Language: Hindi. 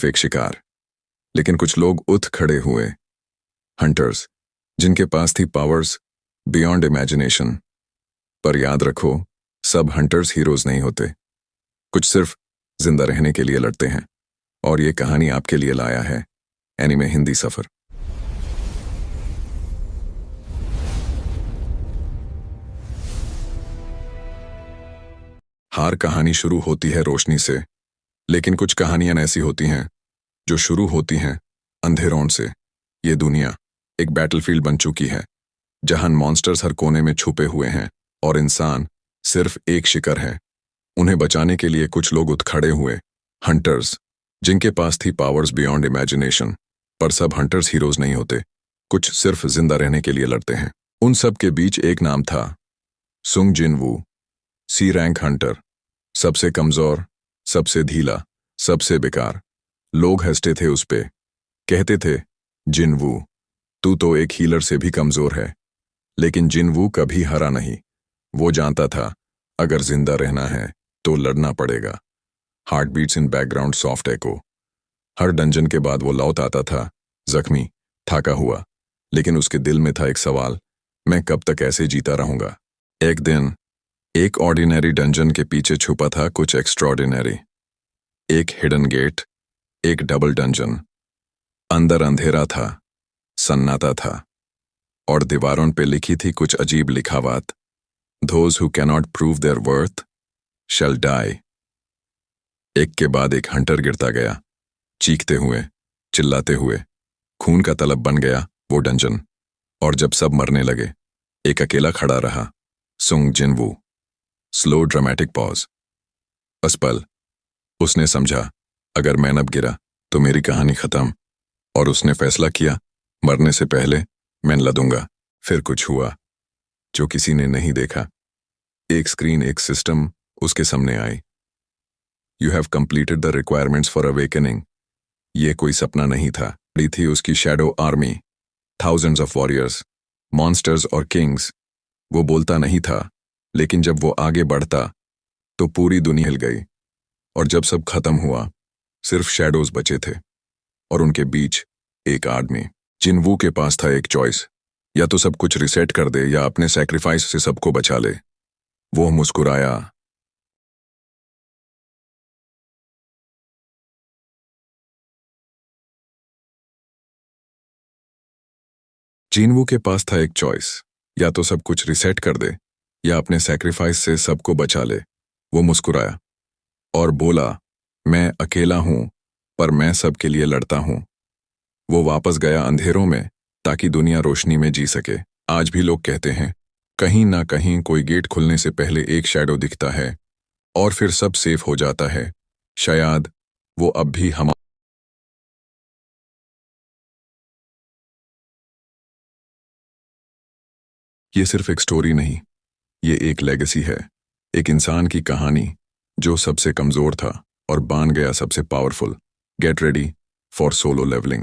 एक शिकार। लेकिन कुछ लोग उठ खड़े हुए, हंटर्स, जिनके पास थी पावर्स बियॉन्ड इमेजिनेशन। पर याद रखो, सब हंटर्स हीरोज नहीं होते। कुछ सिर्फ जिंदा रहने के लिए लड़ते हैं। और ये कहानी आपके लिए लाया है एनीमे हिंदी सफर। हर कहानी शुरू होती है रोशनी से, लेकिन कुछ कहानियां ऐसी होती हैं जो शुरू होती हैं अंधेरों से। ये दुनिया एक बैटलफील्ड बन चुकी है, जहां मॉन्स्टर्स हर कोने में छुपे हुए हैं और इंसान सिर्फ एक शिकार है। उन्हें बचाने के लिए कुछ लोग उठ खड़े हुए, हंटर्स, जिनके पास थी पावर्स बियॉन्ड इमेजिनेशन। पर सब हंटर्स हीरोज नहीं होते। कुछ सिर्फ जिंदा रहने के लिए लड़ते हैं। उन सब के बीच एक नाम था, सुंग जिनवू, सी रैंक हंटर। सबसे कमजोर, सबसे ढीला, सबसे बेकार। लोग हंसते थे उस पे, कहते थे, जिनवू, तू तो एक हीलर से भी कमजोर है। लेकिन जिनवू कभी हारा नहीं। वो जानता था, अगर जिंदा रहना है तो लड़ना पड़ेगा। Heart beats in background soft echo. Her dungeon के बाद वो लौट आता था, जख्मी, थाका हुआ। लेकिन उसके दिल में था एक सवाल, मैं कब तक ऐसे जीता रहूंगा। एक दिन एक ऑर्डिनरी डंजन के पीछे छुपा था कुछ एक्स्ट्रॉर्डिनरी। एक हिडन गेट, एक डबल डंजन। अंदर अंधेरा था, सन्नाटा था, और दीवारों पे लिखी थी कुछ अजीब लिखावट। Those who cannot prove their worth shall die। एक के बाद एक हंटर गिरता गया, चीखते हुए, चिल्लाते हुए। खून का तलब बन गया वो डंजन। और जब सब मरने लगे, एक अकेला खड़ा रहा, सुंग जिनवू। Slow dramatic pause. बस पल। उसने समझा, अगर मैं अब गिरा तो मेरी कहानी खत्म। और उसने फैसला किया, मरने से पहले मैं लड़ूंगा। फिर कुछ हुआ जो किसी ने नहीं देखा। एक स्क्रीन, एक सिस्टम उसके सामने आई। You have completed the requirements for awakening. ये कोई सपना नहीं था, बड़ी थी उसकी shadow army. Thousands of warriors, monsters और किंग्स। वो बोलता नहीं था, लेकिन जब वो आगे बढ़ता तो पूरी दुनिया हिल गई। और जब सब खत्म हुआ, सिर्फ शैडोज बचे थे। और उनके बीच एक आदमी। जिनवू के पास था एक चॉइस, या तो सब कुछ रिसेट कर दे या अपने सैक्रिफाइस से सबको बचा ले। वो मुस्कुराया। जिनवू के पास था एक चॉइस, या तो सब कुछ रिसेट कर दे या अपने सैक्रिफाइस से सबको बचा ले। वो मुस्कुराया और बोला, मैं अकेला हूं, पर मैं सबके लिए लड़ता हूं। वो वापस गया अंधेरों में, ताकि दुनिया रोशनी में जी सके। आज भी लोग कहते हैं, कहीं ना कहीं कोई गेट खुलने से पहले एक शैडो दिखता है और फिर सब सेफ हो जाता है। शायद वो अब भी हम। ये सिर्फ एक स्टोरी नहीं, ये एक लेगेसी है। एक इंसान की कहानी जो सबसे कमजोर था और बन गया सबसे powerful. Get ready for Solo levelling.